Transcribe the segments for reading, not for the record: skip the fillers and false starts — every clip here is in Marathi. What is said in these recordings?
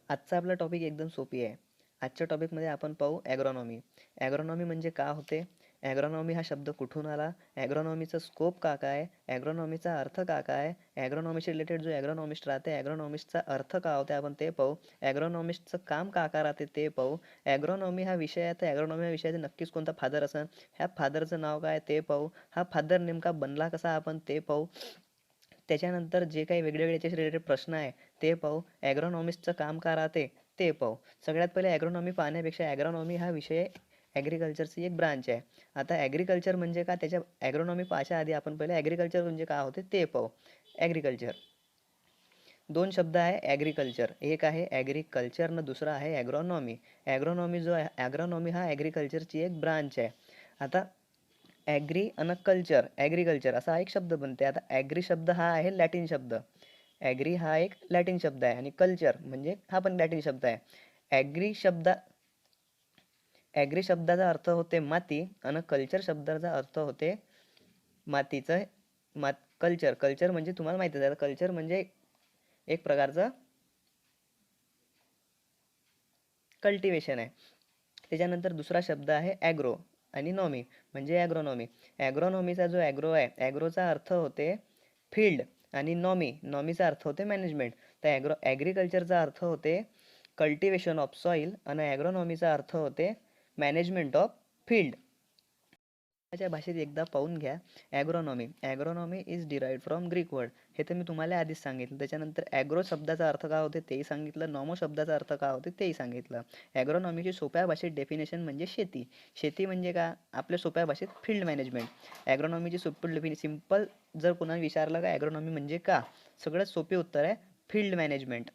आजचा आपला टॉपिक एकदम सोपी आहे. आजच्या टॉपिकमध्ये आपण पाहू ॲग्रोनॉमी. ॲग्रोनॉमी म्हणजे का होते? ॲग्रोनॉमी हा शब्द कुठून आला? ॲग्रोनॉमीचा स्कोप का काय? ॲग्रोनॉमीचा अर्थ का काय? ॲग्रोनॉमीशी रिलेटेड जो ॲग्रोनॉमिस्ट राहते, ॲग्रोनॉमिस्टचा अर्थ का होते आपण ते पाहू. ॲग्रोनॉमिस्टचं काम का राहते ते पाहू. ॲग्रोनॉमी हा विषय आहे, तर ॲग्रोनॉमी या विषयाचा नक्कीच कोणता फादर असेल, ह्या फादरचं नाव काय ते पाहू. हा फादर नेमका बनला कसा आपण ते पाहू. त्याच्यानंतर जे काही वेगवेगळे याच्याशी रिलेटेड प्रश्न आहे ते पाहू. ॲग्रोनॉमिस्टचं काम का राहते ते पाहू. सगळ्यात पहिले ॲग्रोनॉमी पाहण्यापेक्षा ॲग्रोनॉमी हा विषय ॲग्रिकल्चरची एक ब्रांच आहे. आता ॲग्रिकल्चर म्हणजे का, त्याच्या ॲग्रोनॉमी पाहायच्या आधी आपण पहिले ॲग्रिकल्चर म्हणजे काय होते ते पाहू. ॲग्रिकल्चर दोन शब्द आहे. ॲग्रिकल्चर एक आहे ॲग्रिकल्चर न दुसरा आहे ॲग्रोनॉमी. ॲग्रोनॉमी जो आहे, ॲग्रोनॉमी हा ॲग्रिकल्चरची एक ब्रांच आहे. आता ॲग्री अन कल्चर, ॲग्रिकल्चर असा एक शब्द बनते. आता ॲग्री शब्द हा आहे लॅटिन शब्द. ॲग्री हा एक लॅटिन शब्द आहे आणि कल्चर म्हणजे हा पण लॅटिन शब्द आहे. ॲग्री शब्द ॲग्री शब्दाचा अर्थ होते माती आणि कल्चर शब्दाचा अर्थ होते मातीचं कल्चर. कल्चर म्हणजे तुम्हाला माहिती आहे, कल्चर म्हणजे एक प्रकारचं कल्टिवेशन आहे. त्याच्यानंतर दुसरा शब्द आहे ॲग्रो आणि नॉमी म्हणजे ॲग्रोनॉमी. ॲग्रोनॉमीचा जो ॲग्रो आहे, ॲग्रोचा अर्थ होते फील्ड आणि नॉमीचा अर्थ होते मॅनेजमेंट. तर ॲग्रिकल्चरचा अर्थ होते कल्टिवेशन ऑफ सॉईल आणि ॲग्रोनॉमीचा अर्थ होते मॅनेजमेंट ऑफ फील्ड. त्याच्या भाषेत एकदा पाहून घ्या. Agronomy is derived from Greek word. हे तर मी तुम्हाला आधीच सांगितलं. त्याच्यानंतर ॲग्रो शब्दाचा अर्थ काय होते तेही सांगितलं. नॉमो शब्दाचा अर्थ काय होते तेही सांगितलं. ॲग्रोनॉमीची सोप्या भाषेत डेफिनेशन म्हणजे शेती. शेती म्हणजे का, आपल्या सोप्या भाषेत फील्ड मॅनेजमेंट. ॲग्रोनॉमीची सिंपल जर कोणाला विचारलं का ॲग्रोनॉमी म्हणजे का, सगळ्यात सोपे उत्तर आहे फील्ड मॅनेजमेंट.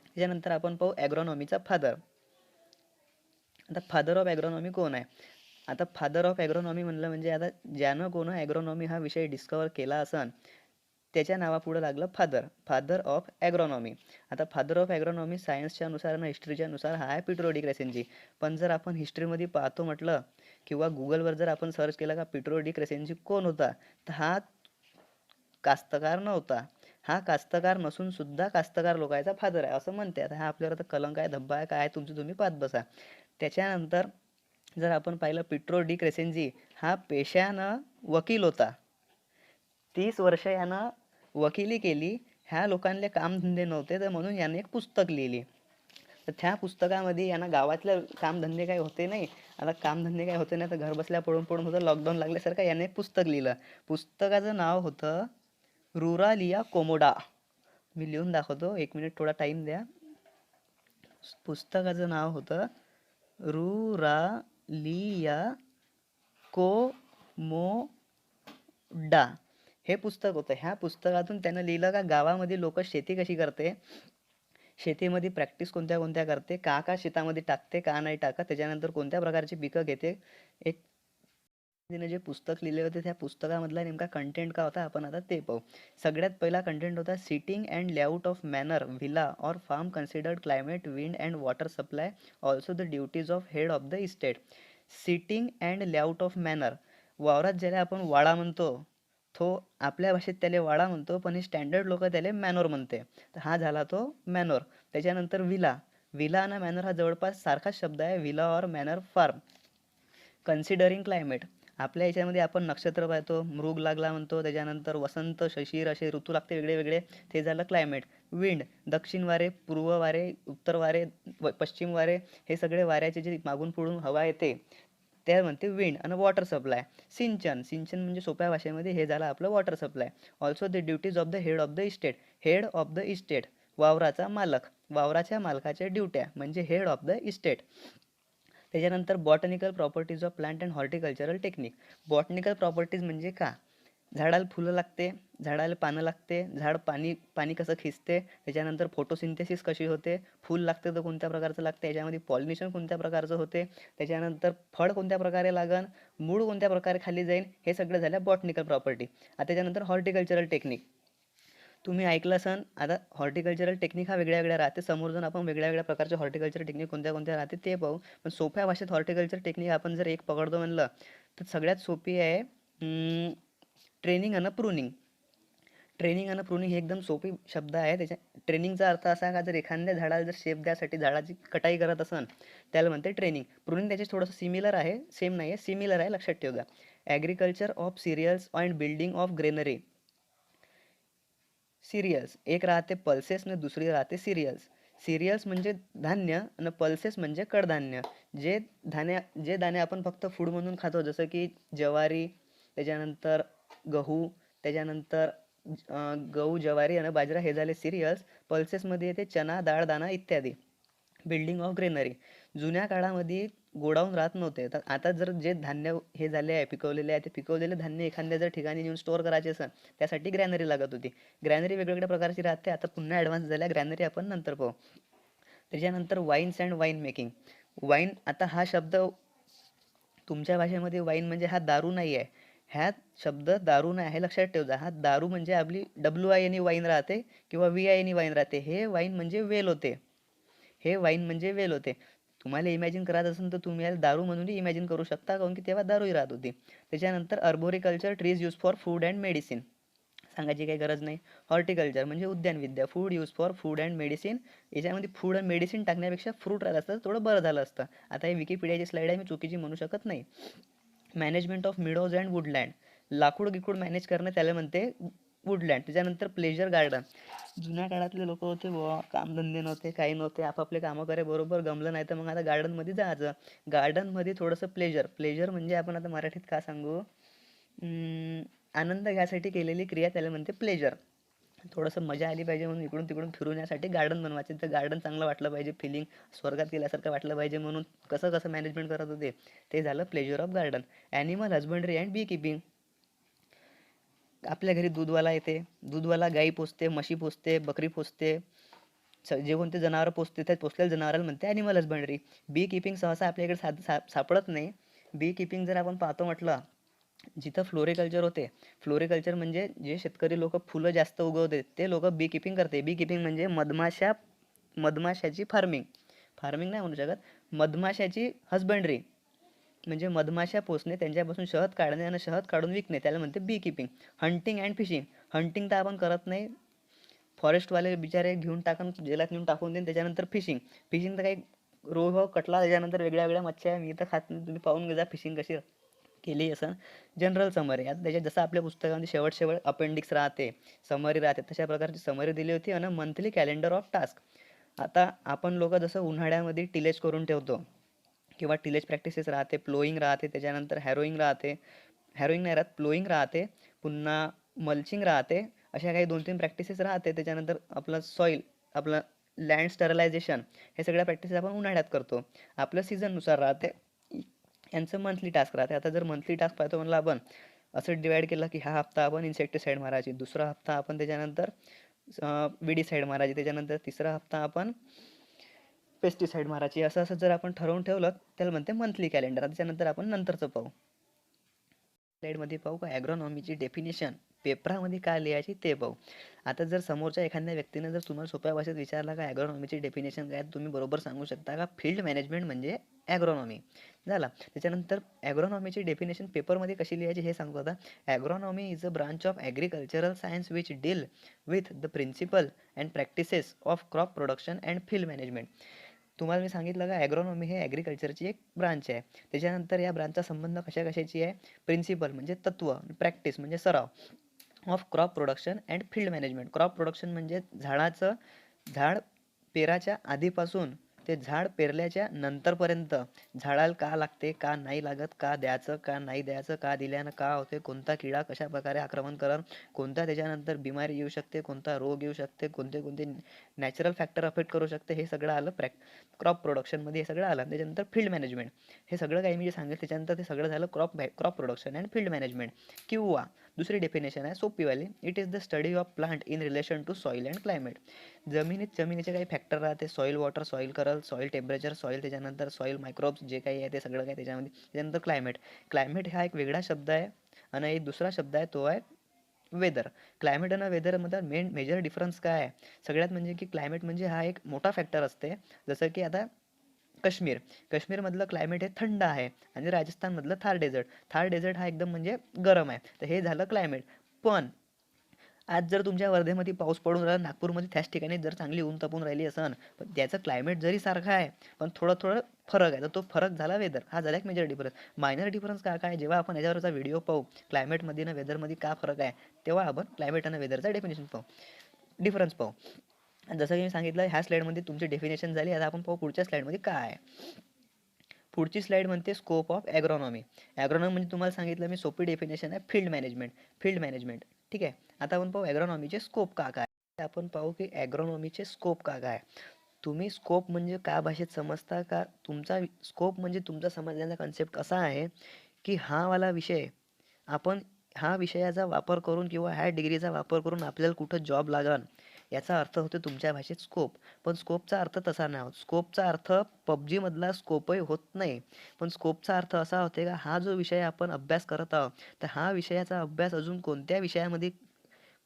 त्याच्यानंतर आपण पाहू ॲग्रोनॉमीचा फादर. आता फादर ऑफ ॲग्रोनॉमी कोण आहे? आता फादर ऑफ ॲग्रोनॉमी म्हणलं म्हणजे आता ज्यानं कोण ॲग्रोनॉमी हा विषय डिस्कवर केला असन त्याच्या नावापुढं लागलं फादर ऑफ ॲग्रोनॉमी. आता फादर ऑफ ॲग्रोनॉमी सायन्सच्या नुसार आणि हिस्ट्रीच्या नुसार हा आहे पिट्रो डी क्रेसेंजी. पण जर आपण हिस्ट्रीमध्ये पाहतो म्हटलं किंवा गुगलवर जर आपण सर्च केलं का पिट्रो डी क्रेसेंजी कोण होता, तर हा कास्तकार नव्हता. हा कास्तकार नसून सुद्धा कास्तकार लोकांचा फादर आहे असं म्हणते. आता हा आपल्यावर तर कलंक आहे, धब्बा आहे, काय तुमचं तुम्ही पाहत बसा. त्याच्यानंतर जर आपण पाहिलं पिट्रो डी क्रेसेंजी हा पेशानं वकील होता. 30 वर्ष यानं वकिली केली. ह्या लोकांना कामधंदे नव्हते, तर म्हणून याने एक पुस्तक लिहिली. तर त्या पुस्तकामध्ये यांना गावातले कामधंदे काही होते नाही. आता कामधंदे काही होते नाही तर घर बसल्या पडून पडून होतं, लॉकडाऊन लागल्यासारखं. याने एक पुस्तक लिहिलं. पुस्तकाचं नाव होतं रुरालिया कोमोडा. मी लिहून दाखवतो, 1 मिनिट थोडा टाईम द्या. पुस्तकाचं नाव होतं रुरालिया कोमोडा. हे पुस्तक होतं. ह्या पुस्तकातून त्यानं लिहिलं का गावामध्ये लोक शेती कशी करते, शेतीमध्ये प्रॅक्टिस कोणत्या कोणत्या करते, का शेतामध्ये टाकते, का नाही टाकत, त्याच्यानंतर कोणत्या प्रकारची पिकं घेते. एक तिने जे पुस्तक लिहिले होते त्या पुस्तकामधला नेमका कंटेंट का होता आपण आता ते पाहू. सगळ्यात पहिला कंटेंट होता sitting and layout of manor villa or farm considered climate wind and water supply also the duties of head of the estate. Sitting and layout of manor, वावरात ज्याला आपण वाडा म्हणतो, तो आपल्या भाषेत त्याला वाडा म्हणतो, पण हे स्टँडर्ड लोक त्याला मॅनोर म्हणते. तर हा झाला तो मॅनोर. त्याच्यानंतर विला आणि मॅनर हा जवळपास सारखाच शब्द आहे. Villa or manor farm. Considering climate, आपल्या याच्यामध्ये आपण नक्षत्र पाहतो, मृग लागला म्हणतो, त्याच्यानंतर वसंत शिशिर असे ऋतू लागते वेगळे वेगळे, ते झालं क्लायमेट. विंड, दक्षिण वारे, पूर्व वारे, उत्तर वारे, पश्चिम वारे, हे सगळे वाऱ्याचे जे मागून पुढून हवा येते त्या म्हणते विंड. आणि वॉटर सप्लाय, सिंचन म्हणजे सोप्या भाषेमध्ये हे झालं आपलं water supply. Also the duties of the head of the estate. Head of the estate, वावराचा मालक, वावराच्या मालकाच्या ड्युट्या म्हणजे हेड ऑफ द इस्टेट. त्याच्यानंतर botanical properties of plant and horticultural technique. Botanical properties म्हणजे का, झाडाला फुलं लागते, झाडाला पानं लागते, झाड पाणी कसं खिचते, त्याच्यानंतर फोटोसिंथेसिस कशी होते, फूल लागते तर कोणत्या प्रकारचं लागते, याच्यामध्ये पॉलिनेशन कोणत्या प्रकारचं होते, त्याच्यानंतर फळ कोणत्या प्रकारे लागन, मूळ कोणत्या प्रकारे खाली जाईल, हे सगळं झालं बॉटनिकल प्रॉपर्टी. आता त्याच्यानंतर हॉर्टिकल्चरल टेक्निक. तुम्ही ऐकलं असन, आता हॉर्टिकल्चरल टेक्निक हा वेगळ्या वेगळ्या राहते. समोर जाऊन आपण वेगळ्या वेगळ्या प्रकारचे हॉर्टिकल्चर टेक्निक कोणत्या कोणत्या राहते ते पाहू. पण सोप्या भाषेत हॉर्टिकल्चर टेक्निक आपण जर एक पकडतो म्हणलं तर सगळ्यात सोपी आहे ट्रेनिंग आणि प्रूनिंग. ट्रेनिंग आणि प्रूनिंग हे एकदम सोपे शब्द आहे. त्याच्या ट्रेनिंगचा अर्थ असा का जर एखाद्या झाडाला जर शेप द्यासाठी झाडाची कटाई करत असन त्याला म्हणते ट्रेनिंग. प्रूनिंग त्याचे थोडंसं सिमिलर आहे, सेम नाही आहे, सिमिलर आहे, लक्षात ठेवा. Agriculture of serials and building of granary. Serials एक राहते पल्सेस आणि दुसरी राहते सिरियल्स. सिरियल्स म्हणजे धान्य आणि पल्सेस म्हणजे कडधान्य. जे दाणे आपण फक्त फूड म्हणून खातो, जसं की ज्वारी, त्याच्यानंतर गहू, त्याच्यानंतर गहू, ज्वारी आणि बाजरा हे झाले सिरियल्स. पल्सेसमध्ये येते चना, डाळ, दाणा इत्यादी. Building of granary. जुन्या काळामध्ये गोडाऊन राहत नव्हते, तर आता जर जे धान्य हे झाले आहे पिकवलेले आहे, ते पिकवलेले धान्य एखाद्या जर ठिकाणी नेऊन स्टोअर करायचे असेल त्यासाठी ग्रॅनरी लागत होती. ग्रॅनरी वेगवेगळ्या प्रकारची राहते. आता पुन्हा ॲडव्हान्स झाल्या ग्रॅनरी, आपण नंतर पाहू. त्याच्यानंतर wines and wine making. Wine, आता हा शब्द तुमच्या भाषेमध्ये वाईन म्हणजे हा दारू नाही आहे. ह्या शब्द दारू नाही आहे, लक्षात ठेवा. हा दारू म्हणजे आपली WIN वाईन राहते किंवा VIN वाईन राहते. हे वाईन म्हणजे वेल होते. हे वाईन म्हणजे वेल होते. तुम्हाला इमॅजिन करायचं असेल तर तुम्ही याला दारू म्हणूनही इमॅजिन करू शकता, कारण की तेव्हा दारूही राहत होती. त्याच्यानंतर arboriculture, trees use for food and medicine. सांगायची काही गरज नाही. हॉर्टिकल्चर म्हणजे उद्यानविद्या, food use for food and medicine. याच्यामध्ये फूड अँड मेडिसिन टाकण्यापेक्षा फ्रूट राहिलं असतं थोडं बरं झालं असतं. आता ही विकिपीडियाची स्लाईड आहे, मी चुकीची म्हणू शकत नाही. Management of meadows and Woodland. लाकूड गिकूड मॅनेज करणं त्याला म्हणते वुडलँड. त्याच्यानंतर प्लेजर गार्डन. जुन्या काळातले लोक होते बुवा, कामधंदे नव्हते, काही नव्हते, आपापले कामं करे, बरोबर गमलं नाही तर मग आता गार्डनमध्ये जायचं. गार्डनमध्ये थोडंसं प्लेजर म्हणजे आपण आता मराठीत का सांगू, आनंद घ्यायसाठी केलेली क्रिया त्याला म्हणते प्लेजर. थोडंसं मजा आली पाहिजे म्हणून इकडून तिकडून फिरून यासाठी गार्डन बनवायचे. तर गार्डन चांगलं वाटलं पाहिजे, फिलिंग स्वर्गात गेल्यासारखं वाटलं पाहिजे, म्हणून कसं कसं मॅनेजमेंट करत होते ते झालं pleasure of garden. Animal husbandry and beekeeping. आपल्या घरी दूधवाला येते, दूधवाला गाई पोसते, म्हशी पोसते, बकरी पोसते, जे कोणते जनावरं पोसते त्या पोसलेल्या जनावराला म्हणते ॲनिमल हजबंडरी. बी किपिंग सहसा आपल्याकडे सापडत नाही. बी किपिंग जर आपण पाहतो म्हटलं, जिथं फ्लोरिकल्चर होते, फ्लोरिकल्चर म्हणजे जे शेतकरी लोक फुलं जास्त उगवते ते लोक बी किपिंग करते. बी किपिंग म्हणजे मधमाशाची फार्मिंग नाही म्हणू शकत, मधमाशाची हजबंडरी म्हणजे मधमाशा पोसणे, त्यांच्यापासून शहद काढणे आणि शहद काढून विकणे, त्याला म्हणते bee keeping. Hunting and fishing. Hunting तर आपण करत नाही, फॉरेस्टवाले बिचारे घेऊन टाकून जेलात नेऊन टाकून देईन. त्याच्यानंतर फिशिंग तर काही रोह कटला, त्याच्यानंतर वेगळ्या वेगळ्या मच्छ्या, मी तर खात नाही, तुम्ही पाहून घ्या फिशिंग कशी केली असं. General summary. आता त्याच्यात जसं आपल्या पुस्तकामध्ये शेवट अपेंडिक्स राहते, समरी राहते, तशा प्रकारची समरी दिली होती. आणि मंथली कॅलेंडर ऑफ टास्क. आता आपण लोक जसं उन्हाळ्यामध्ये टिलेज करून ठेवतो किंवा टिलेज प्रॅक्टिसेस राहते, प्लोईंग राहते, त्याच्यानंतर हॅरोईंग नाही राहत, प्लोईंग राहते, पुन्हा मल्चिंग राहते. अशा काही 2-3 प्रॅक्टिसेस राहते. त्याच्यानंतर आपलं लँड स्टरलायझेशन, हे सगळ्या प्रॅक्टिसेस आपण उन्हाळ्यात करतो. आपलं सीझननुसार राहते. यांचं मंथली टास्क राहते. आता जर मंथली टास्क पाहतो म्हणलं आपण, असं डिवाईड केलं की हा हप्ता आपण इन्सेक्टिसाईड मारायची, दुसरा हप्ता आपण त्याच्यानंतर विडीसाईड मारायची, त्याच्यानंतर तिसरा हप्ता आपण पेस्टिसाईड मारायची. असं असं जर आपण ठरवून ठेवलं त्याला म्हणते मंथली कॅलेंडर. त्याच्यानंतर आपण नंतरचं पाहू. स्लाईडमध्ये पाहू का ॲग्रोनॉमीची डेफिनेशन पेपरामध्ये काय लिहायची ते पाहू. आता जर समोरच्या एखाद्या व्यक्तीने जर तुम्हाला सोप्या भाषेत विचारला का ॲग्रोनॉमीची डेफिनेशन काय, तुम्ही बरोबर सांगू शकता का फील्ड मॅनेजमेंट म्हणजे ॲग्रोनॉमी झाला. त्याच्यानंतर ॲग्रोनॉमीची डेफिनेशन पेपरमध्ये कशी लिहायची हे सांगतो. आता agronomy is a branch of agricultural science which deal with the principle and practices of crop production and field management. तुम्हाला मी सांगितलं का ॲग्रोनॉमी हे ॲग्रिकल्चरची एक ब्रांच आहे. त्याच्यानंतर या ब्रांचचा संबंध कशाची आहे, प्रिन्सिपल म्हणजे तत्व, प्रॅक्टिस म्हणजे सराव, of crop production and field management. Crop production म्हणजे झाड पेराच्या आधीपासून ते झाड पेरल्याच्या नंतरपर्यंत झाडाला का लागते, का नाही लागत, का द्यायचं, का नाही द्यायचं, का दिल्यानं का होते, कोणता किडा कशा प्रकारे आक्रमण करण, कोणता त्याच्यानंतर बिमारी येऊ शकते, कोणता रोग येऊ शकते, कोणते नॅचरल फॅक्टर अफेक्ट करू शकते, हे सगळं आलं क्रॉप प्रोडक्शनमध्ये. हे सगळं आलं. त्याच्यानंतर फील्ड मॅनेजमेंट, हे सगळं काही मी जे सांगितलं त्याच्यानंतर ते सगळं झालं crop production and field management. किंवा दुसरी डेफिनेशन आहे सोपीवाली, it is the study of plant in relation to soil and climate. जमिनीचे काही फॅक्टर राहते, सॉईल वॉटर, सॉईल करल, सॉईल टेम्परेचर, सॉईल त्याच्यानंतर सॉईल मायक्रोब्स जे काही आहे ते सगळं काय त्याच्यामध्ये. त्याच्यानंतर क्लायमेट हा एक वेगळा शब्द आहे आणि एक दुसरा शब्द आहे तो आहे वेदर. क्लायमेट आणि वेदरमध्ये मेजर डिफरन्स काय आहे सगळ्यात म्हणजे की क्लायमेट म्हणजे हा एक मोठा फॅक्टर असते. जसं की आता काश्मीर. काश्मीरमधलं क्लायमेट हे थंड आहे आणि राजस्थानमधलं थार डेझर्ट हा एकदम म्हणजे गरम आहे. तर हे झालं क्लायमेट. पण आज जर तुमच्या वर्धेमध्ये पाऊस पडून राहिला, नागपूरमध्ये त्याच ठिकाणी जर चांगली ऊन तापून राहिली असन, पण त्याचं क्लायमेट जरी सारखं आहे, पण थोडं थोडं फरक आहे, तर तो फरक झाला वेदर. हा झाला एक मेजर डिफरन्स. मायनर डिफरन्स काय काय जेव्हा आपण याच्यावरचा व्हिडिओ पाहू, क्लायमेटमध्ये ना वेदरमध्ये काय फरक आहे, तेव्हा आपण क्लायमेट आणि वेदरचा डेफिनेशन पाहू, डिफरन्स पाहू. आणि जसं की मी सांगितलं, ह्या स्लाइडमध्ये तुमची डेफिनेशन झाली. आता आपण पाहू पुढच्या स्लाइडमध्ये काय आहे. पुढची स्लाइड म्हणते स्कोप ऑफ ॲग्रॉनॉमी. ॲग्रॉनॉमी म्हणजे तुम्हाला सांगितलं मी सोपी डेफिनेशन आहे फील्ड मॅनेजमेंट. ठीक आहे. आता आपण पाहू ॲग्रॉनॉमीचे स्कोप का काय. आपण पाहू की ॲग्रॉनॉमीचे स्कोप का काय. तुम्ही स्कोप म्हणजे का भाषेत समजता का. तुमचा स्कोप म्हणजे तुमचा समजण्याचा कन्सेप्ट असा आहे की हा वाला विषय आपण हा विषयाचा वापर करून किंवा ह्या डिग्रीचा वापर करून आपल्याला कुठं जॉब लागन, याचा अर्थ होतो तुमच्या भाषेत स्कोप. पण स्कोपचा अर्थ तसा नाही होत. स्कोपचा अर्थ पबजी मधला स्कोपही होत नाही. पण स्कोपचा अर्थ असा होते का हा जो विषय आपण अभ्यास करत आहोत, तर हा विषयाचा अभ्यास अजून कोणत्या विषयामध्ये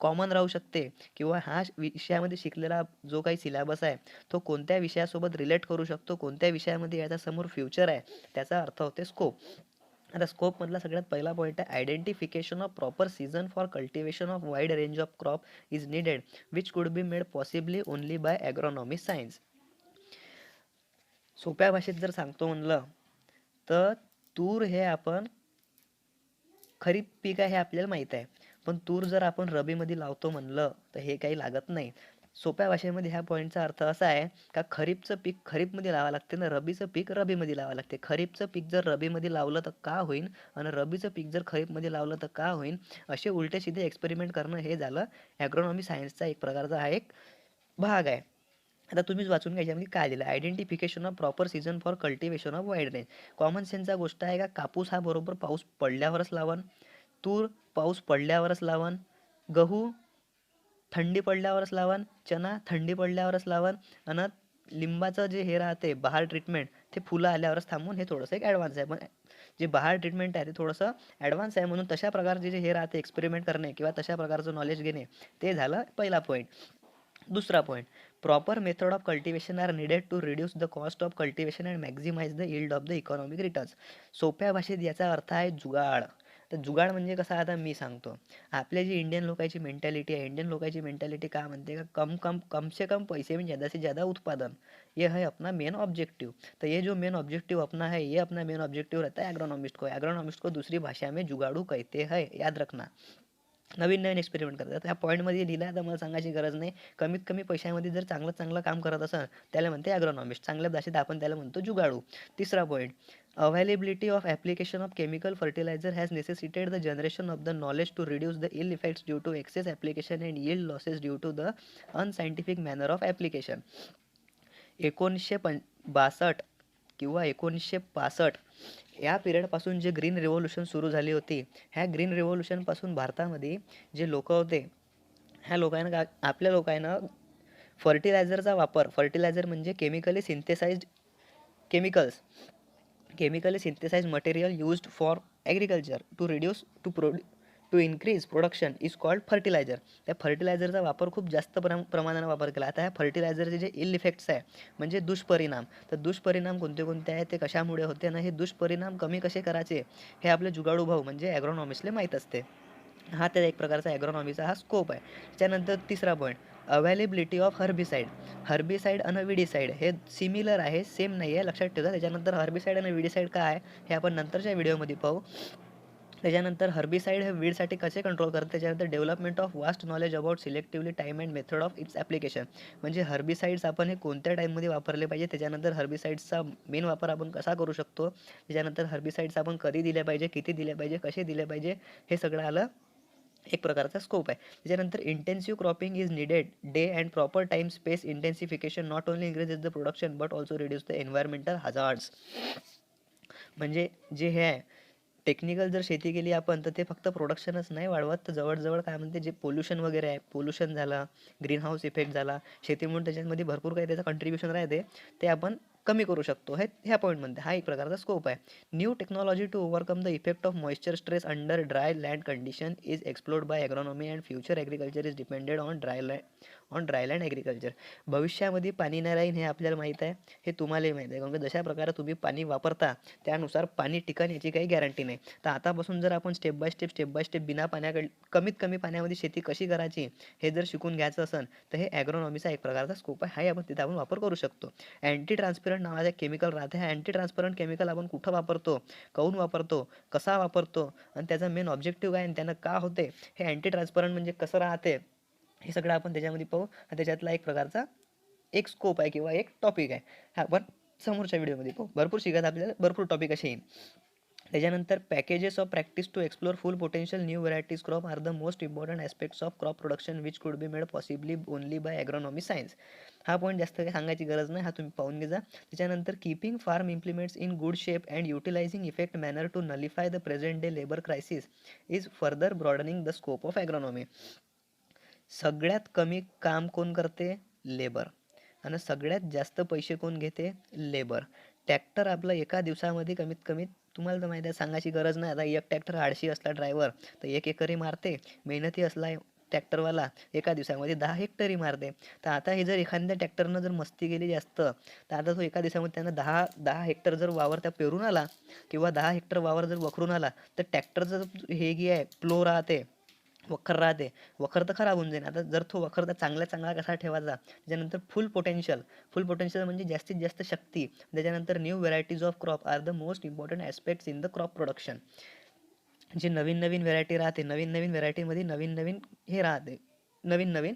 कॉमन राहू शकते किंवा हा विषयामध्ये शिकलेला जो काही सिलेबस आहे तो कोणत्या विषयासोबत रिलेट करू शकतो, कोणत्या विषयामध्ये याचा समोर फ्युचर आहे, त्याचा अर्थ होते स्कोप. आता स्कोप मधला सगळ्यात पहिला पॉईंट आहे identification of proper season for cultivation of wide range of crop is needed which could be made possibly only by agronomy science. सोप्या भाषेत जर सांगतो म्हणलं तर तूर हे आपण खरीप पीक आहे हे आपल्याला माहीत आहे. पण तूर जर आपण रबीमध्ये लावतो म्हणलं तर हे काही लागत नाही. सोप्या भाषेमध्ये ह्या पॉईंटचा अर्थ असा आहे का खरीपचं पीक खरीपमध्ये लावावं लागते ना रबीचं पीक रबीमध्ये लावावं लागते. खरीपचं पीक जर रबीमध्ये लावलं तर का होईल आणि रबीचं पीक जर खरीपमध्ये लावलं तर का होईल, असे उलटे सीधे एक्सपेरिमेंट करणं हे झालं ॲग्रॉनॉमी सायन्सचा एक प्रकारचा हा एक भाग आहे. आता तुम्हीच वाचून घ्या याच्यामध्ये काय दिलं. Identification of proper season for cultivation of wide range. Common सेन्सचा गोष्ट आहे का कापूस हा बरोबर पाऊस पडल्यावरच लावन, तूर पाऊस पडल्यावरच लावन, गहू थंडी पडल्यावरच लावन, चना थंडी पडल्यावरच लावन आणि लिंबाचं जे हे राहते बहार ट्रीटमेंट ते फुलं आल्यावरच थांबून. हे थोडंसं एक ॲडव्हान्स आहे. पण जे बहार ट्रीटमेंट आहे ते थोडंसं ॲडव्हान्स आहे. म्हणून तशा प्रकारचे जे हे राहते एक्सपेरिमेंट करणे किंवा तशा प्रकारचं नॉलेज घेणे ते झालं पहिला पॉईंट. दुसरा point proper method of cultivation are needed to reduce the cost of cultivation and maximize the yield of the economic returns. सोप्या भाषेत याचा अर्थ आहे जुगाड. तर जुगाड म्हणजे कसा आता मी सांगतो. आपल्या जी इंडियन लोकांची मेंटॅलिटी आहे, इंडियन लोकांची मेंटॅलिटी काय म्हणते का कम से कम पैसे में ज़्यादा से ज़्यादा उत्पादन, ये है अपना मेन ऑब्जेक्टिव. तो ये जो मेन ऑब्जेक्टिव अपना है, ये अपना मेन ऑब्जेक्टिव रहता है एग्रोनॉमिस्ट को. एग्रोनॉमिस्ट को दूसरी भाषा में जुगाड़ू कहते हैं, याद रखना. नवीन नवीन एक्सपेरिमेंट करतात. ह्या पॉईंटमध्ये लिहिलं आहे तर मला सांगायची गरज नाही. कमीत कमी पैशामध्ये जर चांगलं चांगलं काम करत असेल त्याला म्हणते ॲग्रोनॉमिस्ट. चांगल्या भाषेत आपण त्याला म्हणतो जुगाडू. तिसरा point availability of application of chemical fertiliser has necessitated the generation of the knowledge to reduce the ill effects due to excess application and yield losses due to the unscientific manner of application. 1962 किंवा 1965 या पिरियडपासून जे ग्रीन रिव्होल्यूशन सुरू झाली होती, ह्या ग्रीन रिव्होल्यूशनपासून भारतामध्ये जे लोक होते ह्या लोकांना आपल्या लोकांना फर्टिलायझरचा वापर, फर्टिलायझर म्हणजे chemically synthesize material used for agriculture to reduce to increase production is called fertilizer. त्या फर्टिलायझरचा वापर खूप जास्त प्रमाणाने वापर केला. आता ह्या फर्टिलायझरचे जे इल इफेक्ट्स आहे म्हणजे दुष्परिणाम, तर दुष्परिणाम कोणते कोणते आहेत ते कशामुळे होते ना हे दुष्परिणाम कमी कसे करायचे हे आपले जुगाडू भाऊ म्हणजे ॲग्रोनॉमिस्टला माहीत असते. हा त्या एक प्रकारचा ॲग्रोनॉमीचा हा स्कोप आहे. त्यानंतर तिसरा पॉईंट अवेलेबिलिटी ऑफ हर्बिसाइड आणि विडीसाइड हे सिमिलर आहे, सेम नाही आहे, लक्षात ठेवा. त्याच्यानंतर हर्बिसाइड आणि विडीसाइड काय आहे हे आपण नंतरच्या व्हिडिओमध्ये पाहू. त्याच्यानंतर हर्बिसाइड हे वीडसाठी कसे कंट्रोल करते. त्याच्यानंतर development of vast knowledge about selectively time and method of its application म्हणजे हर्बिसाइड्स आपण हे कोणत्या टाईममध्ये वापरले पाहिजे. त्याच्यानंतर हर्बिसाइड्सचा मेन वापर आपण कसा करू शकतो. त्याच्यानंतर हर्बिसाइड्स आपण कधी दिले पाहिजे, किती दिले पाहिजे, कसे दिले पाहिजे, हे सगळं आलं एक प्रकारचा स्कोप आहे. त्याच्यानंतर intensive cropping is needed day and proper time space intensification not only increases the production but also reduce the environmental hazards. म्हणजे जे हे आहे टेक्निकल जर शेती केली आपण तर ते फक्त प्रोडक्शनच नाही वाढवत, तर जवळजवळ काय म्हणते जे पोल्युशन वगैरे आहे, पोल्युशन झाला, ग्रीन हाऊस इफेक्ट झाला शेतीमुळे, त्याच्यामध्ये भरपूर काही त्याचं कंट्रीब्युशन राहते ते आपण कमी करू शकतो. हे ह्या पॉईंटमध्ये हा एक प्रकारचा स्कोप आहे. New technology to overcome the effect of moisture stress under dry land condition is explored by agronomy and future agriculture is depended on dryland agriculture. भविष्यामध्ये पाणी नाही राहील हे आपल्याला माहीत आहे, हे तुम्हालाही माहीत आहे. कारण की जशा प्रकारे तुम्ही पाणी वापरता त्यानुसार पाणी टिकन याची काही गॅरंटी नाही. तर आतापासून जर आपण स्टेप बाय स्टेप बिना कमीत कमी पाण्यामध्ये शेती कशी करायची हे जर शिकून घ्यायचं असेल तर हे ॲग्रोनॉमीचा एक प्रकारचा स्कोप आहे. हा आपण तिथे आपण वापर करू शकतो. अँटी ट्रान्सपरंट नावाचा केमिकल राहते. हा अँटी ट्रान्सपरंट केमिकल आपण कुठं वापरतो, काहून वापरतो, कसा वापरतो आणि त्याचा मेन ऑब्जेक्टिव्ह काय आणि त्यानं का होते, हे अँटी ट्रान्सपरंट म्हणजे कसं राहते हे सगळं आपण त्याच्यामध्ये पाहू. त्याच्यातला एक प्रकारचा एक स्कोप आहे किंवा एक टॉपिक आहे. हा आपण समोरच्या व्हिडिओमध्ये पाहू. भरपूर शिकत आपल्याला भरपूर टॉपिक असे येईल. त्याच्यानंतर packages of practice to explore full potential new varieties crop are the most important aspects of crop production which could be made possibly only by agronomy science. हा पॉईंट जास्त काही सांगायची गरज नाही, हा तुम्ही पाहून घे जा. त्याच्यानंतर keeping farm implements in good shape and utilising effect manner to nullify the present day labour crisis is further broadening the scope of agronomy. सगळ्यात कमी काम कोण करते, लेबर, आणि सगळ्यात जास्त पैसे कोण घेते, लेबर. ट्रॅक्टर आपलं एका दिवसामध्ये कमीत कमी तुम्हाला तर माहिती आहे, सांगायची गरज नाही. आता एक ट्रॅक्टर आळशी असला ड्रायव्हर तर 1 एकरही मारते, मेहनती असला ट्रॅक्टरवाला एका दिवसामध्ये 10 हेक्टरही मारते. तर आता हे जर एखाद्या ट्रॅक्टरनं जर मस्ती केली जास्त तर आता तो एका दिवसामध्ये त्यानं 10 हेक्टर जर वावर त्या पेरून आला किंवा 10 हेक्टर वावर जर वखरून आला तर ट्रॅक्टरचं हे जे आहे प्लो राहते, वखर राहते, वखर तर खराब होऊन जाईल. आता जर तो वखर तर चांगला कसा ठेवायचा, त्याच्यानंतर फुल पोटेन्शियल म्हणजे जास्तीत जास्त शक्ती. त्याच्यानंतर new varieties of crop are the most important aspects in the crop production. जे नवीन व्हरायटी राहते, नवीन व्हरायटीमध्ये नवीन हे राहते, नवीन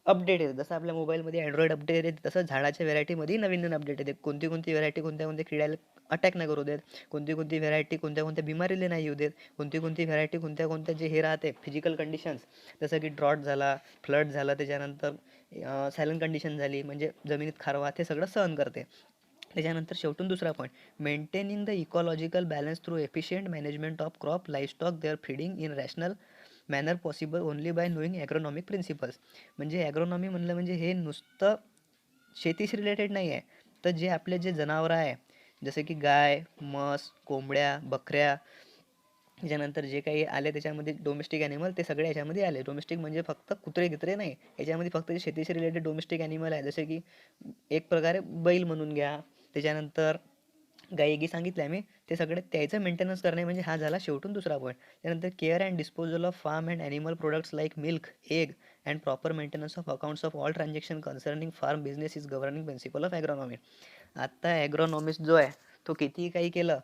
अपडेट येते. जसं आपल्या मोबाईलमध्ये अँड्रॉइड अपडेट येते तसं झाडाच्या व्हरायटीमध्ये नवीन अपडेट येते. कोणती व्हरायटी कोणत्या किड्याला अटॅक नाही करू देत, कोणती व्हरायटी कोणत्या बिमारीला नाही येऊ देत, कोणती व्हरायटी कोणत्या जे हे राहते फिजिकल कंडिशन्स, जसं की ड्रॉट झाला, फ्लड झाला, त्याच्यानंतर सायलेंट कंडिशन झाली म्हणजे जमिनीत खारवा, ते सगळं सहन करते. त्याच्यानंतर शेवटून दुसरा point, maintaining the ecological balance through efficient management of crop livestock their feeding in rational manner possible only by knowing agronomic principles. म्हणजे ॲग्रोनॉमी म्हणलं म्हणजे हे नुसतं शेतीशी रिलेटेड नाही आहे, तर जे आपले जे जनावरं आहे जसे की गाय, म्हस, कोंबड्या, बकऱ्या, त्याच्यानंतर जे काही आले त्याच्यामध्ये डोमेस्टिक ॲनिमल, ते सगळे याच्यामध्ये आले. डोमेस्टिक म्हणजे फक्त कुत्रे गित्रे नाही, याच्यामध्ये फक्त जे शेतीशी रिलेटेड डोमेस्टिक ॲनिमल आहे, जसे की एक प्रकारे बैल म्हणून घ्या, त्याच्यानंतर गाई सांगितलं मी, ते सगळे त्याचं मेंटेनन्स करणे म्हणजे हा झाला शेवटून दुसरा पॉईंट. त्यानंतर care and disposal of farm and animal products like milk, egg and proper maintenance of accounts of all transaction concerning farm business is governing principle of agronomy. आता ॲग्रोनॉमिस्ट जो आहे तो कितीही काही केलं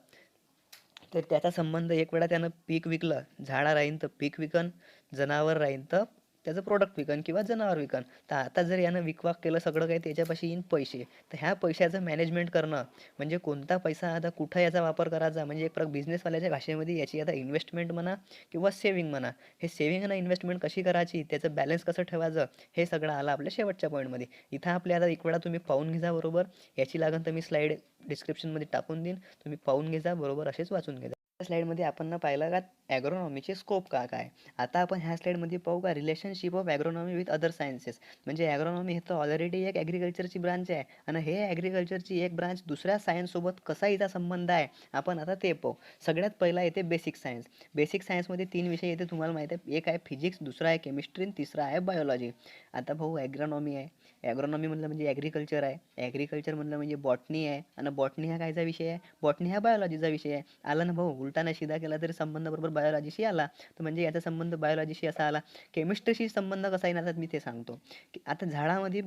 तर त्याचा संबंध एक वेळा त्यानं पीक विकलं, झाडा राहीन तर पीक विकन, जनावर राहीन तर त्याचं प्रोडक्ट विकन किंवा जनावर विकन. तर आता जर यानं विकवाक केलं सगळं काही, त्याच्यापाशी येईन पैसे, तर ह्या पैशाचं मॅनेजमेंट करणं म्हणजे कोणता पैसा आता कुठं याचा वापर करायचा, म्हणजे एक बिझनेसवाल्याच्या भाषेमध्ये याची आता इन्व्हेस्टमेंट म्हणा किंवा सेव्हिंग म्हणा, हे सेव्हिंग आणि इन्व्हेस्टमेंट कशी करायची, त्याचं बॅलन्स कसं ठेवायचं, हे सगळं आलं आपल्या शेवटच्या पॉईंटमध्ये. इथं आपल्या आता एक वेळा तुम्ही पाहून घ्या बरोबर, याची लागन तर मी स्लाईड डिस्क्रिप्शनमध्ये टाकून देईन, तुम्ही पाहून घ्या बरोबर, असेच वाचून घ्या. स्लाइडमध्ये आपण पाहिलं का ॲग्रोनॉमीचे स्कोप काय. आता आपण ह्या स्लाइडमध्ये पाहू का relationship of agronomy with other sciences. म्हणजे ॲग्रोनॉमी हे तर ऑलरेडी एक ॲग्रिकल्चरची ब्रांच आहे आणि हे ॲग्रिकल्चरची एक ब्रांच दुसऱ्या सायन्ससोबत कसा हिचा संबंध आहे आपण आता ते पाहू. सगळ्यात पहिला येते बेसिक सायन्स. बेसिक सायन्समध्ये 3 विषय येते, तुम्हाला माहिती आहे. एक आहे फिजिक्स, दुसरा आहे केमिस्ट्री आणि तिसरा आहे बायोलॉजी. आता भाऊ ॲग्रोनॉमी आहे, ॲग्रोनॉमी म्हणलं म्हणजे ॲग्रिकल्चर आहे, ॲग्रिकल्चर म्हणलं म्हणजे बॉटनी आहे आणि बॉटनी हा कायचा विषय आहे, बॉटनी हा बायोलॉजीचा विषय आहे. आला ना भाऊ, उलटा सीधा केला तरी संबंध बरोबर बायोलॉजीशी आला. तर म्हणजे याचा संबंध बायोलॉजीशी असा आला. केमिस्ट्रीशी संबंध कसा येईल आता मी ते सांगतो. की आता झाडामध्ये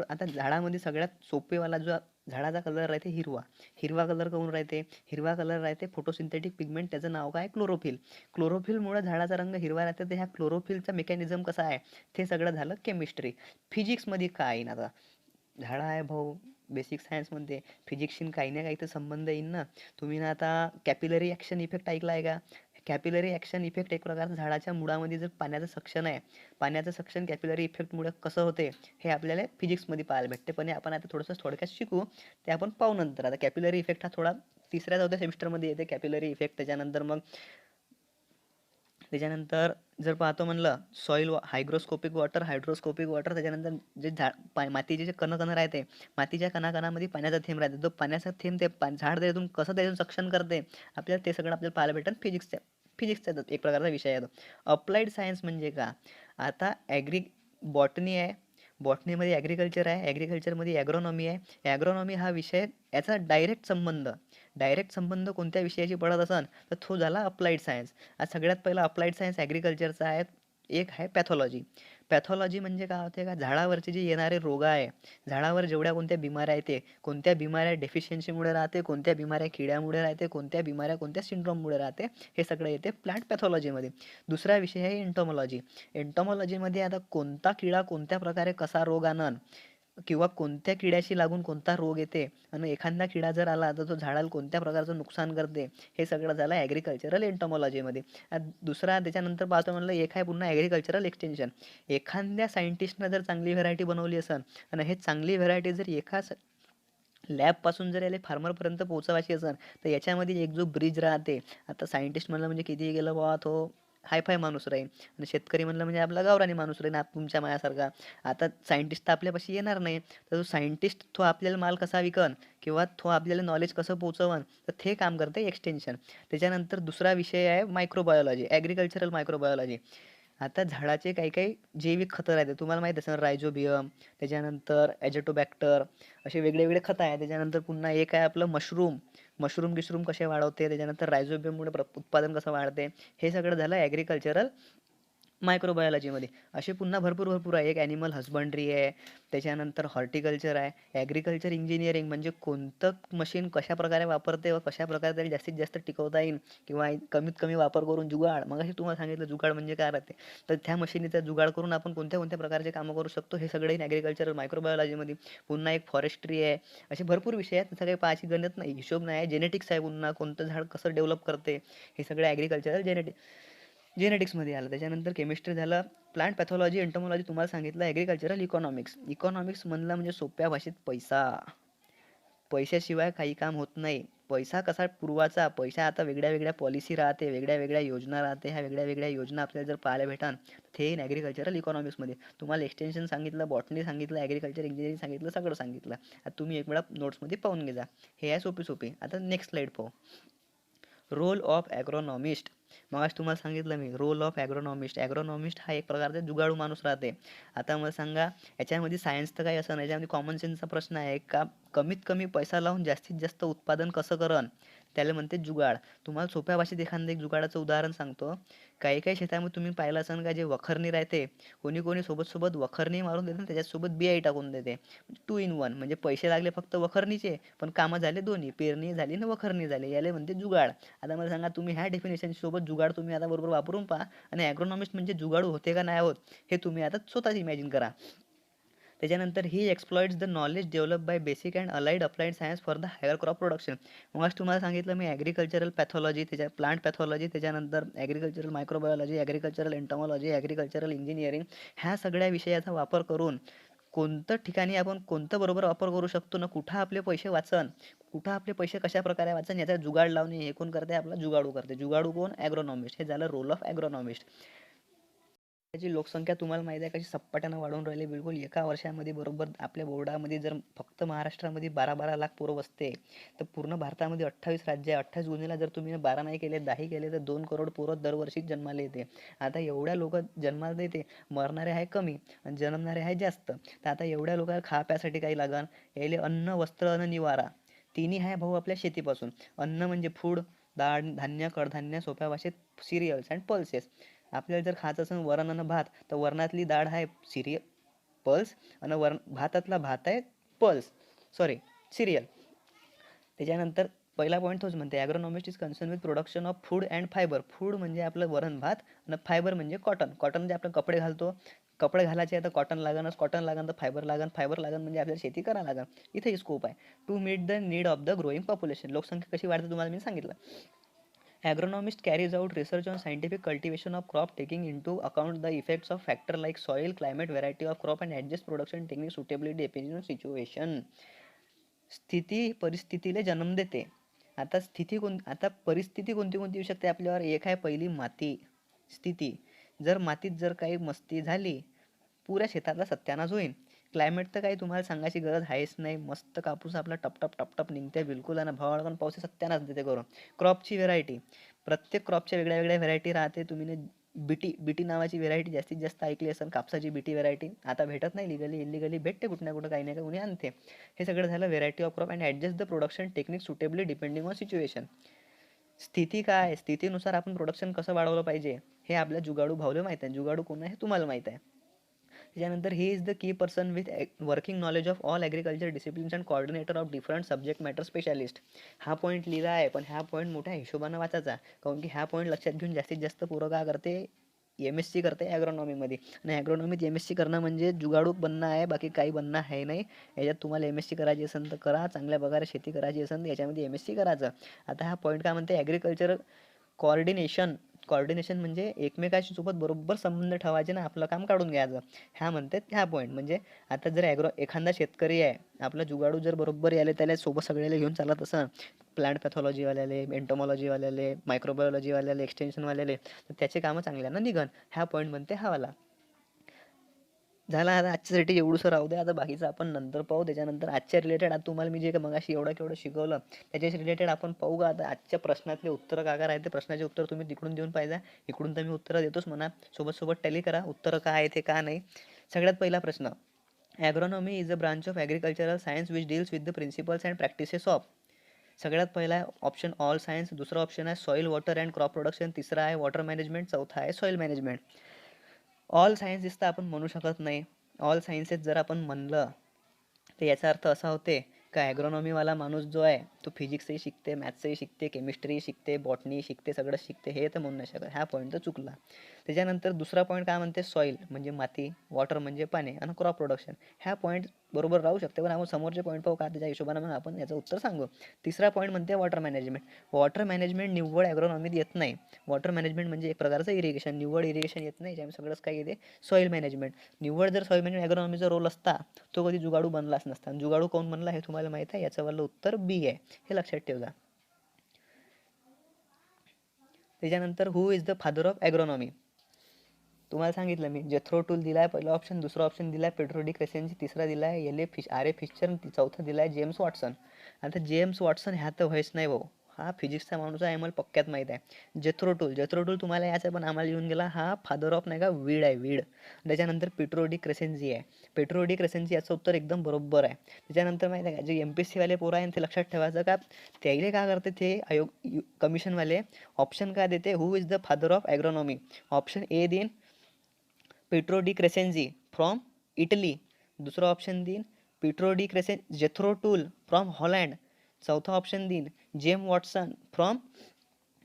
आता झाडामध्ये सगळ्यात सोपेवाला जो झाडाचा कलर राहते हिरवा कलर काऊन राहते, हिरवा कलर राहते फोटोसिंथेटिक पिगमेंट, त्याचं नाव काय, क्लोरोफिलमुळे झाडाचा रंग हिरवा राहते. तर ह्या क्लोरोफिलचा मेकॅनिझम कसा आहे ते सगळं झालं केमिस्ट्री. फिजिक्समध्ये काय येईन, आता झाडा आहे भाऊ बेसिक सायन्समध्ये, फिजिक्सशी काही ना काही तर संबंध येईन ना. तुम्ही ना आता कॅपिलरी ॲक्शन इफेक्ट ऐकला आहे का. कॅपिलरी ॲक्शन इफेक्ट एक प्रकारचा झाडाच्या मुळामध्ये जर पाण्याचं सक्शन आहे, पाण्याचं सक्शन कॅपिलरी इफेक्टमुळे कसं होते हे आपल्याला फिजिक्समध्ये पाहायला भेटते. पण आपण आता थोडंसं थोडक्यात शिकू, ते आपण पाहू नंतर. आता कॅपिलरी इफेक्ट हा थोडा 3ऱ्या-4थ्या सेमिस्टरमध्ये येते कॅपिलरी इफेक्ट. त्याच्यानंतर त्याच्यानंतर जर पाहतो म्हणलं सॉईल हायग्रोस्कोपिक वॉटर, हायड्रोस्कोपिक वॉटर, त्याच्यानंतर जे मातीचे जे कण राहते, मातीच्या कणाकणामध्ये पाण्याचा थेंब राहते, तो पाण्याचा थेंब ते झाड त्यातून कसं त्यातून सक्शन करते आपल्याला, ते सगळं आपल्याला पाहायला भेटेल फिजिक्सचा एक प्रकारचा विषय आहे तो. अप्लाइड सायन्स म्हणजे का, आता बॉटनी आहे, बॉटनीमध्ये ॲग्रिकल्चर आहे, ॲग्रिकल्चरमध्ये ॲग्रोनॉमी आहे. ॲग्रोनॉमी हा विषय याचा डायरेक्ट संबंध कोणत्या विषयाशी पडत असन तर तो झाला अप्लाइड सायन्स. आज सगळ्यात पहिला अप्लाइड सायन्स ॲग्रिकल्चरचा आहे. एक आहे पॅथॉलॉजी. पॅथॉलॉजी म्हणजे काय होते का, झाडावरचे जे येणारे रोग आहे, झाडावर जेवढ्या कोणत्या बिमाऱ्या येते, कोणत्या बिमाऱ्या डेफिशियन्सीमुळे राहते, कोणत्या बिमाऱ्या किड्यामुळे राहते, कोणत्या बिमाऱ्या कोणत्या सिंड्रोममुळे राहते, हे सगळं येते प्लांट पॅथॉलॉजीमध्ये. दुसरा विषय आहे एंटॉमॉलॉजी. एंटॉमॉलॉजीमध्ये आता कोणता किडा कोणत्या प्रकारे कसा रोग आणन किंवा कोणत्या किड्याशी लागून कोणता रोग येते आणि एखादा किडा जर आला तर तो झाडाला कोणत्या प्रकारचं नुकसान करते, हे सगळं झालं ॲग्रिकल्चरल एंटॉमॉलॉजीमध्ये. दुसरा त्याच्यानंतर पाहतो म्हणलं एक आहे पुन्हा ॲग्रिकल्चरल एक्सटेन्शन. एखाद्या सायंटिस्टनं जर चांगली व्हरायटी बनवली असेल आणि हे चांगली व्हरायटी जर एकाच लॅबपासून जर याला फार्मरपर्यंत पोहोचवायची असेल तर याच्यामध्ये एक जो ब्रिज राहते, आता सायंटिस्ट म्हणलं म्हणजे कितीही गेलं बाबा तो हायफाय माणूस राहील आणि शेतकरी म्हणलं म्हणजे आपला गावरानी माणूस राहील तुमच्या मायासारखा. आता सायंटिस्ट तर आपल्यापाशी येणार नाही, तर तो सायंटिस्ट तो आपल्याला माल कसा विकन किंवा तो आपल्याला नॉलेज कसं पोहोचवन, तर ते काम करते एक्सटेन्शन. त्याच्यानंतर दुसरा विषय आहे मायक्रोबायोलॉजी, ॲग्रिकल्चरल मायक्रोबायोलॉजी. आता झाडाचे काही काही जैविक खतं राहते, तुम्हाला माहीत असेल रायझोबियम, त्याच्यानंतर ॲजेटोबॅक्टर, असे वेगळे खतं आहे. त्याच्यानंतर पुन्हा एक आहे आपलं मशरूम कसे वाढवते, त्याच्यानंतर रायझोबियममुळे उत्पादन कसं वाढते, हे सगळं झालं ॲग्रिकल्चरल मायक्रोबायोलॉजीमध्ये. असे पुन्हा भरपूर आहे. एक ॲनिमल हजबंड्री आहे, त्याच्यानंतर हॉर्टिकल्चर आहे. ॲग्रिकल्चर इंजिनिअरिंग म्हणजे कोणतं मशीन कशा प्रकारे वापरते व कशा प्रकारे त्याला जास्तीत जास्त टिकवता येईल किंवा कमीत कमी वापर करून जुगाड. मग तुम्हाला सांगितलं जुगाड म्हणजे काय राहते, तर त्या मशीनीचा जुगाड करून आपण कोणत्या कोणत्या प्रकारचे कामं करू शकतो, हे सगळे ॲग्रिकल्चरल मायक्रोबायोलॉजीमध्ये. पुन्हा एक फॉरेस्ट्री आहे. असे भरपूर विषय आहेत, सगळे पाहायची गणित नाही, हिशोब नाही. जेनेटिक्स आहे पुन्हा, कोणतं झाड कसं डेव्हलप करते, हे सगळे ॲग्रिकल्चरल जेनेटिक्समध्ये आलं. त्याच्यानंतर केमिस्ट्री झालं, प्लांट पॅथॉलॉजी, एंटोमॉलॉजी तुम्हाला सांगितलं, ॲग्रिकल्चरल इकॉनॉमिक्स म्हणलं म्हणजे सोप्या भाषेत पैशाशिवाय काही काम होत नाही. पैसा कसा पुरवायचा, पैसा आता वेगळ्या पॉलिसी राहते, वेगळ्या योजना राहते, ह्या वेगळ्या योजना आपल्याला जर पाहायला भेटान ते इन ॲग्रिकल्चरल इकॉनॉमिक्समध्ये. तुम्हाला एक्सटेन्शन सांगितलं, बॉटनी सांगितलं, ॲग्रिकल्चर इंजिनिअरिंग सांगितलं, सगळं सांगितलं. आता तुम्ही एक वेळा नोट्समध्ये पाहून घ्या. हे आहे सोपी. आता नेक्स्ट स्लाईड पाहू. Role of agronomist. मग आज तुम्हाला सांगितलं मी रोल ऑफ ॲग्रोनॉमिस्ट हा एक प्रकारचा जुगाडू माणूस राहते. आता मला सांगा, याच्यामध्ये सायन्स तर काही असं नाही, याच्यामध्ये कॉमन सेन्सचा प्रश्न आहे का, कमीत कमी पैसा लावून जास्तीत जास्त उत्पादन कसं करन, त्याला म्हणते जुगाड. तुम्हाला सोप्या भाषेत एखादं एक जुगाडाचं उदाहरण सांगतो. काही शेतामध्ये तुम्ही पाहिलं असाल का, जे वखरणी राहते, कोणी सोबत वखरणी मारून देते, त्याच्यासोबत बियाही टाकून देते. 2 in 1 म्हणजे पैसे लागले फक्त वखरणीचे, पण कामं झाले दोन्ही, पेरणी झाली आणि वखरणी झाली, याला म्हणते जुगाड. आता मला सांगा, तुम्ही ह्या डेफिनेशन सोबत जुगाड तुम्ही आता बरोबर वापरून पहा आणि ॲग्रोनॉमिस्ट म्हणजे जुगाडू होते का नाही होत, हे तुम्ही आता स्वतःच इमॅजिन करा. त्याच्यानंतर he exploits the knowledge develop by basic and applied science for the higher crop production. मग तुम्हाला सांगितलं मी ॲग्रिकल्चरल पॅथॉलॉजी, त्याच्या प्लांट पॅथॉलॉजी, त्याच्यानंतर agricultural microbiology, agricultural entomology, agricultural engineering, ह्या सगळ्या विषयाचा वापर करून कोणतं ठिकाणी आपण कोणतं बरोबर वापर करू शकतो ना, कुठं आपले पैसे वाचन, कुठं आपले पैसे कशा प्रकारे वाचन, याचा जुगाड लावणे, हे कोण करते, आपला जुगाडू करते. जुगाडू कोण, ॲग्रोनॉमिस्ट. हे झालं रोल ऑफ ॲग्रोनॉमिस्ट. त्याची लोकसंख्या तुम्हाला माहिती आहे कशी सपाट्यानं वाढून राहिली. बिलकुल एका वर्षामध्ये बरोबर आपल्या बोर्डामध्ये जर फक्त महाराष्ट्रामध्ये 12 लाख पोरं बसते, तर पूर्ण भारतामध्ये 28 राज्य आहे. 28 गुणिले जर तुम्ही 12 नाही केले, 10 केले, तर 2 करोड पोरं दरवर्षी जन्माला येते. आता एवढ्या लोक जन्माला येते, मरणारे आहे कमी आणि जन्मणारे आहे जास्त. तर आता एवढ्या लोकांना खाप्यासाठी काही लागन, यायले अन्न, वस्त्र आणि निवारा तिन्ही आहे भाऊ आपल्या शेतीपासून. अन्न म्हणजे फूड, डाळ, धान्य, कडधान्य, सोप्या भाषेत सिरियल्स अँड पल्सेस. आपल्याला जर खायचं असेल वरण आणि भात, तर वरणातली डाळ आहे पल्स आणि भातातला भात आहे सिरियल. त्याच्यानंतर पहिला पॉईंट तोच म्हणते, agronomist is concern with production of food and fibre. Food म्हणजे आपलं वरण भात आणि फायबर म्हणजे कॉटन म्हणजे आपण कपडे घालतो, कपडे घालायचे तर कॉटन लागन तर फायबर लागन म्हणजे आपल्याला शेती करायला लागन. इथे स्कोप आहे. To meet the need of the growing population. लोकसंख्या कशी वाढते तुम्हाला मी सांगितलं. Agronomist carries out research on scientific cultivation of crop, taking into account the effects of factors like soil, climate, variety of crop, and adjust production techniques suitably depending on situation. स्थिती परिस्थितीला जन्म देते. आता परिस्थिती कोणती येऊ शकते आपल्यावर. एक आहे पहिली माती, स्थिती, जर मातीत जर काही मस्ती झाली पुऱ्या शेतातला सत्यानाश होईल. क्लायमेट तर काही तुम्हाला सांगायची गरज आहेच नाही. मस्त कापूस आपला टपटप टपटप निघते बिलकुल, आणि भवाळगण पाऊस सत्यानाश देते करून. क्रॉपची व्हेरायटी, प्रत्येक क्रॉपच्या वेगळ्या वेगळ्या व्हेरायटी राहते. तुम्ही बीटी बीटी नावाची व्हेरायटी जास्तीत जास्त ऐकली असेल, कापसाची बीटी व्हेरायटी. आता भेटत नाही, लिगली इलिगली भेटते कुठं ना कुठं, काही नाही काही कोणी आणते. हे सगळं झालं variety of crop and adjust the production technique suitably depending on situation. स्थिती काय, स्थितीनुसार आपण प्रोडक्शन कसं वाढवलं पाहिजे हे आपल्या जुगाडू भाऊला माहीत आहे. जुगाडू कोण आहे हे तुम्हाला माहीत आहे. त्याच्यानंतर he is the key person with working knowledge of all agriculture disciplines and coordinator of different subject matter specialist. हा पॉईंट लिहिला आहे, पण ह्या पॉईंट मोठ्या हिशोबानं वाचायचा, काऊन की ह्या पॉईंट लक्षात घेऊन जास्तीत जास्त पोरं काय करते, MSc करते ॲग्रोनॉमीमध्ये. आणि ॲग्रोनॉमीत MSc करणं म्हणजे जुगाडू बनणं आहे, बाकी काही बनणं आहे नाही. याच्यात तुम्हाला MSc करायची असेल तर करा, चांगल्या प्रकारे शेती करायची असेल तर याच्यामध्ये MSc करायचं. आता हा पॉईंट काय म्हणते, ॲग्रिकल्चर कॉर्डिनेशन म्हणजे एकमेकाशी सोबत बरोबर संबंध ठेवायचे ना, आपलं काम काढून घ्यायचं. ह्या म्हणतात ह्या पॉईंट. म्हणजे आता जर एखादा शेतकरी आहे, आपला जुगाडू जर बरोबर यायला त्याला सोबत सगळ्याला घेऊन चालत असं, प्लांट पॅथॉलॉजीवाल्याले, एंटोमॉलॉजीवाल्याले, मायक्रोबायोलॉजीवाल्याले, एक्सटेन्शनवाल्याले, तर त्याचे कामं चांगल्यानं निघन. ह्या पॉईंट म्हणते हावाला. झाला. आता आजच्यासाठी एवढंसं राहू दे, आता बाकीचं आपण नंतर पाहू. त्याच्यानंतर आजच्या रिलेटेड आता तुम्हाला मी जे मगाशी एवढं केवढं शिकवलं त्याच्याशी रिलेटेड आपण पाहू का. आता आजच्या प्रश्नातले उत्तरं काय राहते, प्रश्नाचे उत्तर तुम्ही तिकडून देऊन पाहिजे. इकडून तर मी उत्तरं देतोच म्हणा, सोबत टॅली करा उत्तरं काय आहे ते का नाही. सगळ्यात पहिला प्रश्न, agronomy is a branch of agricultural science which deals with the principles and practices of. सगळ्यात पहिला ऑप्शन ऑल सायन्स, दुसरा ऑप्शन आहे soil water and crop production, तिसरा आहे वॉटर मॅनेजमेंट, चौथा आहे सॉईल मॅनेजमेंट. ऑल सायन्सेस तर आपण म्हणू शकत नाही. ऑल सायन्सेस जर आपण म्हणलं तर याचा अर्थ असा होते का ॲग्रोनॉमीवाला माणूस जो आहे तो फिजिक्सही शिकते, मॅथ्सही शिकते, केमिस्ट्री शिकते, बॉटनी शिकते, सगळं शिकते, हे तर म्हणू नाही शकत. ह्या पॉईंट तर चुकला. त्याच्यानंतर दुसरा पॉईंट काय म्हणते, सॉईल म्हणजे माती, वॉटर म्हणजे पाणी, आणि क्रॉप प्रोडक्शन. ह्या पॉईंट बरोबर राहू शकते, पण आपण समोरचे पॉईंट पाहू का, त्याच्या हिशोबाने मग आपण याचं उत्तर सांगू. तिसरा पॉईंट म्हणते वॉटर मॅनेजमेंट. वॉटर मॅनेजमेंट निव्वळ ॲग्रोनॉमीत येत नाही. वॉटर मॅनेजमेंट म्हणजे एक प्रकारचं इरिगेशन, निव्वळ इरिगेशन येत नाही, याच्यामध्ये सगळंच काही येते. सॉईल मॅनेजमेंट, निव्वळ जर सॉईल मॅनेजमेंट ॲग्रोनॉमीचा रोल असता तो कधी जुगाडू बनलाच नसता. जुगाडू कोण बनला हे तुम्हाला माहित आहे. याचं वालं उत्तर बी आहे, हे लक्षात ठेवा. त्याच्यानंतर who is the father of agronomy. तुम्हाला सांगितलं मी, जेथ्रो टूल दिलाय पहिला ऑप्शन, दुसरा ऑप्शन दिलाय पेड्रो डी क्रेसेन्सी, तिसरा दिलाय आर ए फिशर, चौथा दिलाय जेम्स वॉटसन. आता जेम्स वॉटसन ह्या तर व्हायच नाही भाऊ, हा फिजिक्सचा माणूस आहे, मला पक्क्यात माहीत आहे. जेथ्रो टूल तुम्हाला याचा पण आम्हाला येऊन गेला, हा फादर ऑफ नाही का वीड आहे, वीड. त्याच्यानंतर पेट्रो डी क्रेसेन्सी आहे. पेट्रो डी क्रेसेन्सी याचं उत्तर एकदम बरोबर आहे. त्याच्यानंतर माहिती आहे का, जे MPSC वाले पोरं आहे ते लक्षात ठेवायचं का, त्याला काय करते ते आयोग कमिशनवाले ऑप्शन काय देते, who is the father of agronomy. Option A देईन Pietro de Crescenzi from Italy, दुसरा ऑप्शन देईन Pietro de Jethro Tull from Holland, चौथा ऑप्शन देईन जेम वॉटसन फ्रॉम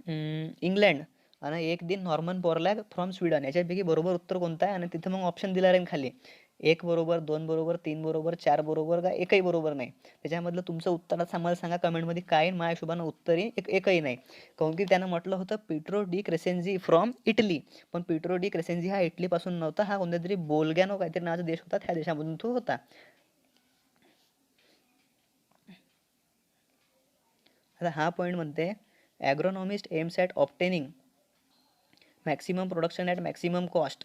इंग्लंड, आणि एक दिन नॉर्मन बोरलॅग फ्रॉम स्वीडन. याच्यापैकी बरोबर उत्तर कोणतं आहे, आणि तिथं मग ऑप्शन दिला राहील खाली, 1 बरोबर, 2 बरोबर, 3 बरोबर, 4 बरोबर, का एकही बरोबर नाही. त्याच्यामधलं तुमचं उत्तरात आम्हाला सांगा कमेंटमध्ये, काय माझ्या हिशोबानं उत्तर एकही नाही. काऊन की त्यानं म्हटलं होतं petro de Crescenzi from Italy, पण पेट्रो डी क्रेसेन्सी हा इटलीपासून नव्हता, हा कोणत्या तरी बोल्गॅनो काहीतरी नावाचा देश होता, त्या देशामधून तो होता. आता हा पॉईंट म्हणते agronomist aims at obtaining maximum production at maximum cost.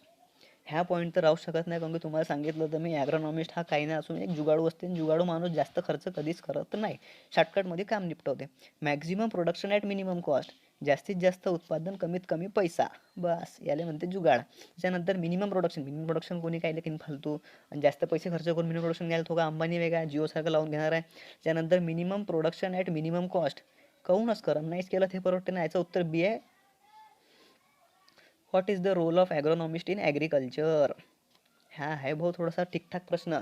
ह्या पॉईंट तर राहू शकत नाही, कारण की तुम्हाला सांगितलं होतं मी, ॲग्रोनॉमिस्ट हा काही नाही असून एक जुगाडू असते. जुगाडू माणूस जास्त खर्च कधीच करत नाही, शॉर्टकटमध्ये काम निपटवते. Maximum production at minimum cost, जास्तीत जास्त उत्पादन कमीत कमी पैसा, बस याला म्हणते जुगाड. त्याच्यानंतर मिनिमम प्रोडक्शन कोणी काय लेकिन फालतू आणि जास्त पैसे खर्च करून मिनिमम प्रोडक्शन घ्यायला तो का अंबानी वेगळा जिओसारखं लावून घेणार आहे. त्यानंतर minimum production at minimum cost काहूनच करा नाहीच केलं ते परवडते ना. याचं उत्तर बी आहे. What is the role of agronomist in agriculture. हा आहे भाऊ थोडासा ठीकठाक प्रश्न.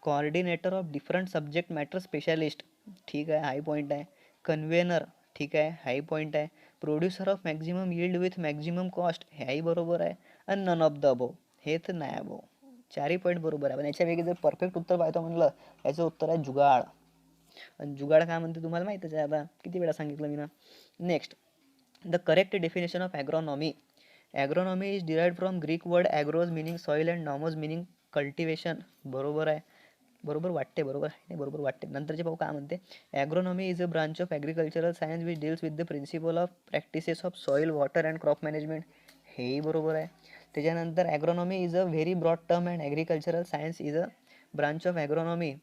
Coordinator of different subject matter specialist, ठीक आहे, हाय पॉईंट आहे. कन्व्हेनर, ठीक आहे, हाय पॉईंट आहे. Producer of maximum yield with maximum cost, हेही बरोबर आहे. आणि नन ऑफ द अबोव, हे तर नाही भाऊ. चारही पॉईंट बरोबर आहे, पण याच्यापैकी जर परफेक्ट उत्तर पाहतो म्हणलं, याचं उत्तर आहे जुगाड. आणि जुगाड काय म्हणते तुम्हाला माहीतच आहे, आता किती वेळा सांगितलं मी ना. Next, the correct definition of agronomy. Agronomy is derived from Greek word agros meaning soil and nomos meaning cultivation. बरोबर आहे, बरोबर वाटते, बरोबर आहे नाही, बरोबर वाटते. नंतरचे भाऊ काय म्हणते, agronomy is a branch of agricultural science which deals with the principle of practices of soil water and crop management. हेही बरोबर आहे. त्याच्यानंतर agronomy is a very broad term and agricultural science is a branch of agronomy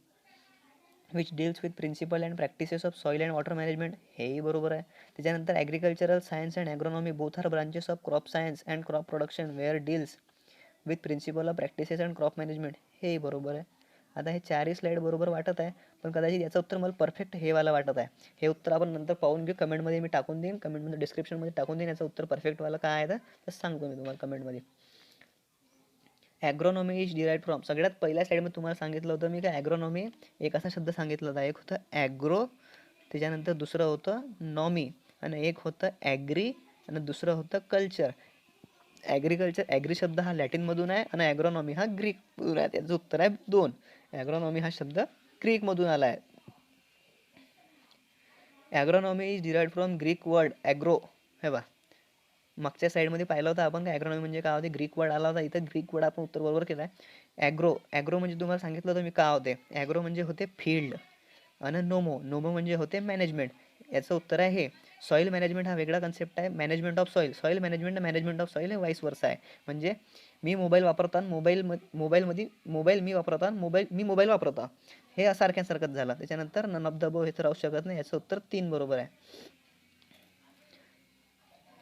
which deals with principle and practices of soil and water management, हेही बरोबर आहे. त्याच्यानंतर agricultural science and agronomy both are branches of crop science and crop production wear deals with principle of practices and crop management, हेही बरोबर आहे. आता हे चारही स्लाईड बरोबर वाटत आहे, पण कदाचित याचं उत्तर मला परफेक्ट हे वाला वाटत आहे. हे उत्तर आपण नंतर पाहून घेऊ. कमेंटमध्ये मी टाकून देईन, कमेंटमध्ये डिस्क्रिप्शनमध्ये टाकून देईन याचं उत्तर परफेक्टवाला काय आहे तर सांगतो मी तुम्हाला कमेंटमध्ये. ॲग्रोनॉमी इज डिराइव्ड फ्रॉम, सगळ्यात पहिल्या स्लाईडमध्ये तुम्हाला सांगितलं होतं मी का ॲग्रोनॉमी एक असा शब्द सांगितला होता. एक होतं ॲग्रो, त्याच्यानंतर दुसरं होतं नॉमी, आणि एक होतं ॲग्री, आणि दुसरं होतं कल्चर. ॲग्रिकल्चर, ॲग्री शब्द हा लॅटिनमधून आहे आणि ॲग्रोनॉमी हा ग्रीकमधून आहे. त्याचं उत्तर आहे 2. ॲग्रोनॉमी हा शब्द ग्रीकमधून आला आहे. Agronomy is derived from Greek word agro. हे बा, मागच्या साईडमध्ये पाहिलं होतं आपण का ॲग्रोनॉमी म्हणजे काय होते, ग्रीक वर्ड आला होता. इथं ग्रीक वर्ड आपण उत्तर बरोबर केला आहे. ॲग्रो, ॲग्रो म्हणजे तुम्हाला सांगितलं होतं मी काय होते. ॲग्रो म्हणजे होते फील्ड, आणि नोमो, नोमो म्हणजे होते मॅनेजमेंट. याचं उत्तर आहे हे. सॉईल मॅनेजमेंट हा वेगळा कन्सेप्ट आहे. Management of soil, soil management, management of soil हे वाईस वर्सा आहे. म्हणजे मी मोबाईल वापरताना मोबाईल मी वापरताना मोबाईल वापरता, हे सारख्यासारखंच झालं. त्याच्यानंतर नन ऑफ द अबोव हे तर राहू शकत नाही. याचं उत्तर 3 बरोबर आहे.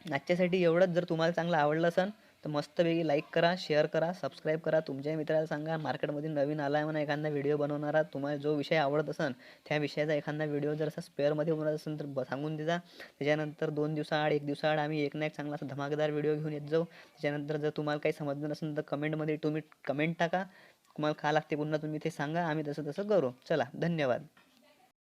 आजच्यासाठी एवढंच. जर तुम्हाला चांगलं आवडलं असेल तर मस्तपैकी लाईक करा, शेअर करा, सबस्क्राईब करा. तुमच्या मित्राला सांगा, मार्केटमध्ये नवीन आला आहे म्हणा एखादा व्हिडिओ बनवणारा, तुम्हाला जो विषय आवडत असेल त्या विषयाचा एखादा व्हिडिओ जर असा स्पेअरमध्ये बनवत असेल तर सांगून देजा. त्याच्यानंतर 2 दिवसाआड 1 दिवसाआड आम्ही एक ना एक चांगला असा धमाकेदार व्हिडिओ घेऊन येत जाऊ. त्याच्यानंतर जर तुम्हाला काही समजलं नसेल तर कमेंटमध्ये तुम्ही कमेंट टाका. तुम्हाला काय लागते पुन्हा तुम्ही ते सांगा, आम्ही तसं तसं करू. चला, धन्यवाद.